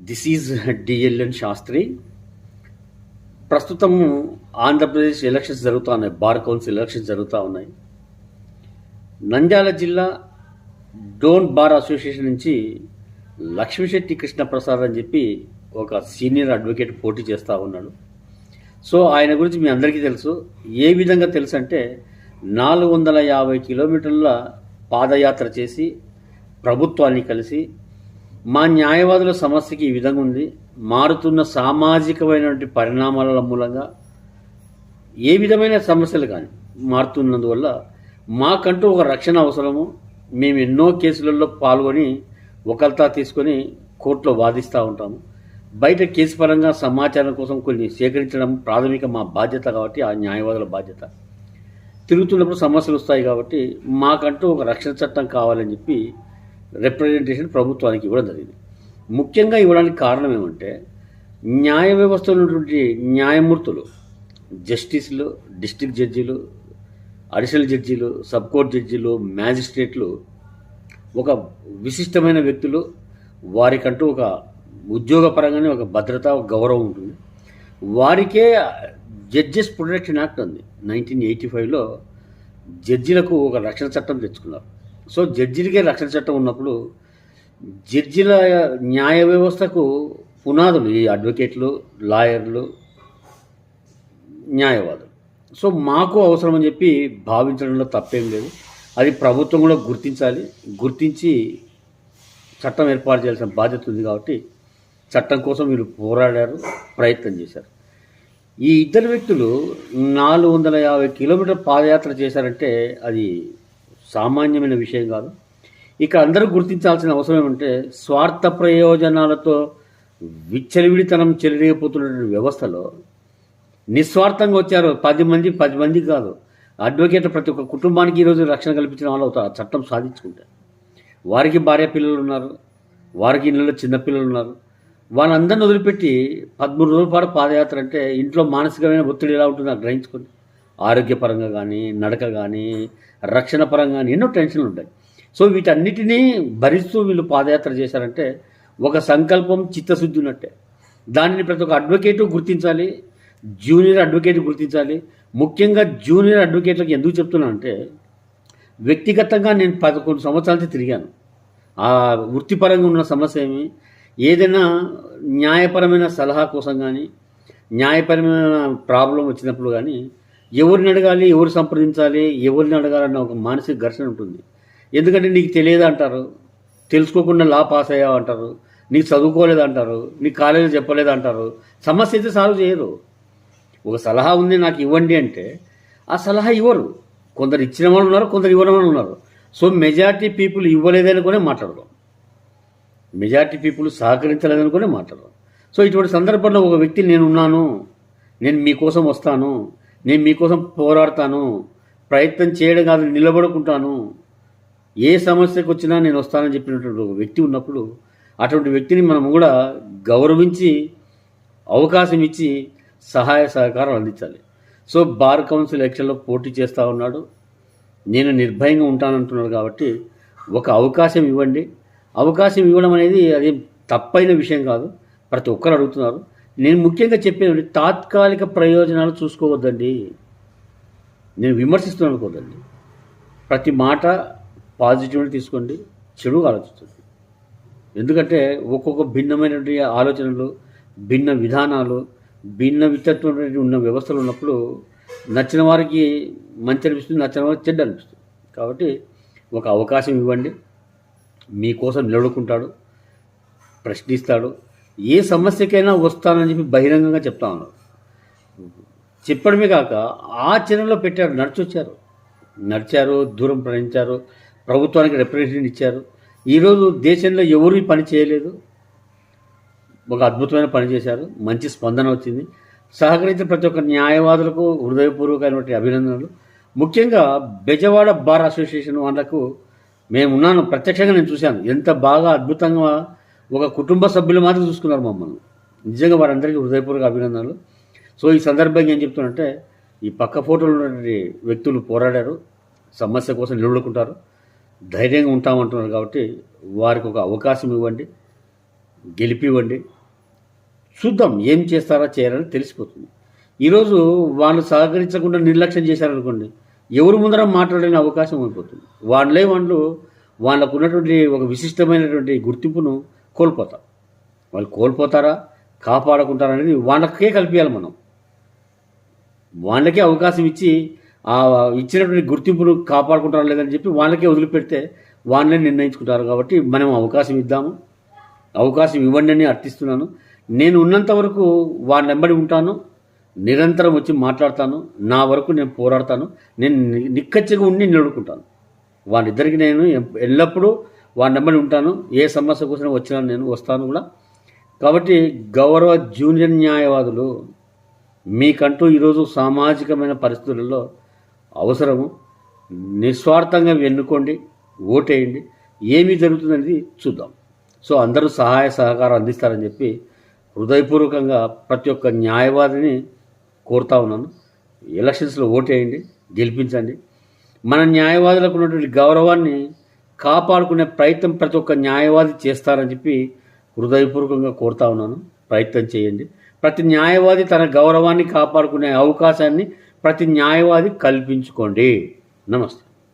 This is డిఎల్ఎన్ Sastry. ప్రస్తుతం Andhra Pradesh elections జరుగుతూ ఉన్నాయి, బార్ కౌన్సిల్ ఎలక్షన్స్ జరుగుతూ ఉన్నాయి. నంద్యాల జిల్లా డోన్ బార్ అసోసియేషన్ నుంచి లక్ష్మీశెట్టి కృష్ణప్రసాద్ అని చెప్పి ఒక సీనియర్ అడ్వకేట్ పోటీ చేస్తూ ఉన్నాడు. సో ఆయన గురించి మీ అందరికీ తెలుసు. ఏ విధంగా తెలుసు అంటే 450 కిలోమీటర్ల పాదయాత్ర చేసి ప్రభుత్వాన్ని కలిసి మా న్యాయవాదుల సమస్యకి ఈ విధంగా ఉంది, మారుతున్న సామాజికమైనటువంటి పరిణామాల మూలంగా ఏ విధమైన సమస్యలు కానీ మారుతున్నందువల్ల మాకంటూ ఒక రక్షణ అవసరము. మేము ఎన్నో కేసులలో పాల్గొని ఒకల్తా తీసుకొని కోర్టులో వాదిస్తూ ఉంటాము. బయట కేసు పరంగా సమాచారం కోసం కొన్ని సేకరించడం ప్రాథమిక మా బాధ్యత కాబట్టి, ఆ న్యాయవాదుల బాధ్యత. తిరుగుతున్నప్పుడు సమస్యలు వస్తాయి కాబట్టి మాకంటూ ఒక రక్షణ చట్టం కావాలని చెప్పి రిప్రజెంటేషన్ ప్రభుత్వానికి ఇవ్వడం జరిగింది. ముఖ్యంగా ఇవ్వడానికి కారణం ఏమంటే, న్యాయ వ్యవస్థలో ఉన్నటువంటి న్యాయమూర్తులు, జస్టిస్లు, డిస్ట్రిక్ట్ జడ్జీలు, అడిషనల్ జడ్జీలు, సబ్ కోర్ట్ జడ్జీలు, మ్యాజిస్ట్రేట్లు ఒక విశిష్టమైన వ్యక్తులు. వారికంటూ ఒక ఉద్యోగపరంగానే ఒక భద్రత, ఒక గౌరవం ఉంటుంది. వారికే జడ్జెస్ ప్రొటెక్షన్ యాక్ట్ ఉంది. 1985లో జడ్జీలకు ఒక రక్షణ చట్టం తెచ్చుకున్నారు. సో జడ్జీలకే రక్షణ చట్టం ఉన్నప్పుడు జడ్జీల న్యాయ వ్యవస్థకు పునాదులు ఈ అడ్వకేట్లు, లాయర్లు, న్యాయవాదులు. సో మాకు అవసరం అని చెప్పి భావించడంలో తప్పేం లేదు. అది ప్రభుత్వం కూడా గుర్తించాలి. గుర్తించి చట్టం ఏర్పాటు చేయాల్సిన బాధ్యత ఉంది కాబట్టి చట్టం కోసం వీళ్ళు పోరాడారు, ప్రయత్నం చేశారు. ఈ ఇద్దరు వ్యక్తులు 450 కిలోమీటర్ పాదయాత్ర చేశారంటే అది సామాన్యమైన విషయం కాదు. ఇక అందరూ గుర్తించాల్సిన అవసరం ఏమంటే, స్వార్థ ప్రయోజనాలతో విచ్చలవిడితనం చెలరేగిపోతున్న వ్యవస్థలో నిస్వార్థంగా వచ్చారు 10 మంది కాదు. అడ్వకేట్ ప్రతి ఒక్క కుటుంబానికి ఈరోజు రక్షణ కల్పించిన వాళ్ళు అవుతారు చట్టం సాధించుకుంటే. వారికి భార్య పిల్లలు ఉన్నారు, వారికి ఇళ్ళలో చిన్నపిల్లలు ఉన్నారు. వాళ్ళందరిని వదిలిపెట్టి 13 రోజుల పాటు పాదయాత్ర అంటే ఇంట్లో మానసికమైన ఒత్తిడి ఎలా ఉంటుందో గ్రహించుకోండి. ఆరోగ్యపరంగా కానీ, నడక కానీ, రక్షణ పరంగా కానీ ఎన్నో టెన్షన్లు ఉంటాయి. సో వీటన్నిటినీ భరిస్తూ వీళ్ళు పాదయాత్ర చేశారంటే ఒక సంకల్పం, చిత్తశుద్ధి ఉన్నట్టే. దానిని ప్రతి ఒక్క అడ్వకేటు గుర్తించాలి, జూనియర్ అడ్వకేట్ గుర్తించాలి. ముఖ్యంగా జూనియర్ అడ్వకేట్లకు ఎందుకు చెప్తున్నానంటే, వ్యక్తిగతంగా నేను 11 సంవత్సరాల నుంచి తిరిగాను. ఆ వృత్తిపరంగా ఉన్న సమస్య ఏదైనా న్యాయపరమైన సలహా కోసం కానీ, న్యాయపరమైన ప్రాబ్లం వచ్చినప్పుడు కానీ ఎవరిని అడగాలి, ఎవరు సంప్రదించాలి, ఎవరిని అడగాలన్న ఒక మానసిక ఘర్షణ ఉంటుంది. ఎందుకంటే నీకు తెలియదు అంటారు, తెలుసుకోకుండా లా పాస్ అయ్యావు అంటారు, నీకు చదువుకోలేదు అంటారు, నీకు కాలేజీలో చెప్పలేదు అంటారు. సమస్య అయితే సాల్వ్ చేయరు. ఒక సలహా ఉంది నాకు ఇవ్వండి అంటే ఆ సలహా ఇవ్వరు. కొందరు ఇచ్చిన వాళ్ళు ఉన్నారు, కొందరు ఇవ్వని వాళ్ళు ఉన్నారు. సో మెజారిటీ పీపుల్ ఇవ్వలేదనుకునే మాట్లాడదాం, మెజారిటీ పీపుల్ సహకరించలేదనుకునే మాట్లాడదాం. సో ఇటువంటి సందర్భంలో ఒక వ్యక్తి నేనున్నాను, నేను మీకోసం వస్తాను, నేను మీకోసం పోరాడతాను, ప్రయత్నం చేయడం కాదు నిలబడుకుంటాను, ఏ సమస్యకు వచ్చినా నేను వస్తానని చెప్పినటువంటి ఒక వ్యక్తి ఉన్నప్పుడు అటువంటి వ్యక్తిని మనం కూడా గౌరవించి అవకాశం ఇచ్చి సహాయ సహకారం అందించాలి. సో బార్ కౌన్సిల్ ఎలక్షన్లో పోటీ చేస్తూ ఉన్నాడు, నేను నిర్భయంగా ఉంటానంటున్నాడు కాబట్టి ఒక అవకాశం ఇవ్వండి. అవకాశం ఇవ్వడం అనేది అది తప్పైన విషయం కాదు, ప్రతి ఒక్కరు అడుగుతున్నారు. నేను ముఖ్యంగా చెప్పేది తాత్కాలిక ప్రయోజనాలు చూసుకోవద్దండి, నేను విమర్శిస్తున్నాను అనుకోవద్దండి. ప్రతి మాట పాజిటివ్ని తీసుకోండి, చెడుగా ఆలోచించండి. ఎందుకంటే ఒక్కొక్క భిన్నమైనటువంటి ఆలోచనలు, భిన్న విధానాలు, భిన్న విత్తత్వం ఉన్న వ్యవస్థలు ఉన్నప్పుడు నచ్చిన వారికి మంచి అనిపిస్తుంది, నచ్చిన వారికి చెడ్డ అనిపిస్తుంది. కాబట్టి ఒక అవకాశం ఇవ్వండి. మీకోసం నిలబడుకుంటాడు, ప్రశ్నిస్తాడు, ఏ సమస్యకైనా వస్తానని చెప్పి బహిరంగంగా చెప్తా ఉన్నారు. చెప్పడమే కాక ఆచరణలో పెట్టారు, నడిచారు, దూరం ప్రయాణించారు, ప్రభుత్వానికి రిప్రజెంటేషన్ ఇచ్చారు. ఈరోజు దేశంలో ఎవరు ఈ పని చేయలేదు, ఒక అద్భుతమైన పని చేశారు, మంచి స్పందన వచ్చింది. సహకరించిన ప్రతి ఒక్క న్యాయవాదులకు హృదయపూర్వకమైనటువంటి అభినందనలు. ముఖ్యంగా బెజవాడ బార్ అసోసియేషన్ వాళ్ళకు మేమున్నాను, ప్రత్యక్షంగా నేను చూశాను. ఎంత బాగా అద్భుతంగా ఒక కుటుంబ సభ్యులు మాత్రం చూసుకున్నారు మమ్మల్ని. నిజంగా వారందరికీ హృదయపూర్వక అభినందనలు. సో ఈ సందర్భంగా ఏం చెప్తున్నంటే, ఈ పక్క ఫోటోలో ఉన్నటువంటి వ్యక్తులు పోరాడారు, సమస్య కోసం నిలబడుకుంటారు, ధైర్యంగా ఉంటామంటున్నారు. కాబట్టి వారికి ఒక అవకాశం ఇవ్వండి, గెలిపివ్వండి. చూద్దాం ఏం చేస్తారా చేయాలని తెలిసిపోతుంది. ఈరోజు వాళ్ళు సహకరించకుండా నిర్లక్ష్యం చేశారనుకోండి, ఎవరు ముందర మాట్లాడలేని అవకాశం అయిపోతుంది. వాళ్ళకు ఉన్నటువంటి ఒక విశిష్టమైనటువంటి గుర్తింపును కోల్పోతారు. వాళ్ళు కోల్పోతారా కాపాడుకుంటారా అనేది వాళ్ళకే కల్పించాలి. మనం వాళ్ళకే అవకాశం ఇచ్చి ఆ ఇచ్చినటువంటి గుర్తింపును కాపాడుకుంటారా లేదని చెప్పి వాళ్ళకే వదిలిపెడితే వాళ్ళే నిర్ణయించుకుంటారు. కాబట్టి మనం అవకాశం ఇద్దాము, అవకాశం ఇవ్వండి అని అర్థిస్తున్నాను. నేను ఉన్నంత వరకు వాళ్ళ వెంబడి ఉంటాను, నిరంతరం వచ్చి మాట్లాడతాను, నా వరకు నేను పోరాడతాను, నేను నిక్కచ్చిగా ఉండి నిలబడుకుంటాను. వాళ్ళిద్దరికి నేను ఎల్లప్పుడూ వాళ్ళ వెంబడి ఉంటాను. ఏ సమస్య కోసం వచ్చినా నేను వస్తాను కూడా. కాబట్టి గౌరవ జూనియర్ న్యాయవాదులు, మీకంటూ ఈరోజు సామాజికమైన పరిస్థితులలో అవసరము, నిస్వార్థంగా ఎన్నుకోండి, ఓటేయండి, ఏమి జరుగుతుందనేది చూద్దాం. సో అందరూ సహాయ సహకారం అందిస్తారని చెప్పి హృదయపూర్వకంగా ప్రతి ఒక్క న్యాయవాదిని కోరుతా ఉన్నాను. ఎలక్షన్స్లో ఓటేయండి, గెలిపించండి. మన న్యాయవాదులకు ఉన్నటువంటి గౌరవాన్ని కాపాడుకునే ప్రయత్నం ప్రతి ఒక్క న్యాయవాది చేస్తారని చెప్పి హృదయపూర్వకంగా కోరుతా ఉన్నాను. ప్రయత్నం చేయండి. ప్రతి న్యాయవాది తన గౌరవాన్ని కాపాడుకునే అవకాశాన్ని ప్రతి న్యాయవాది కల్పించుకోండి. నమస్తే.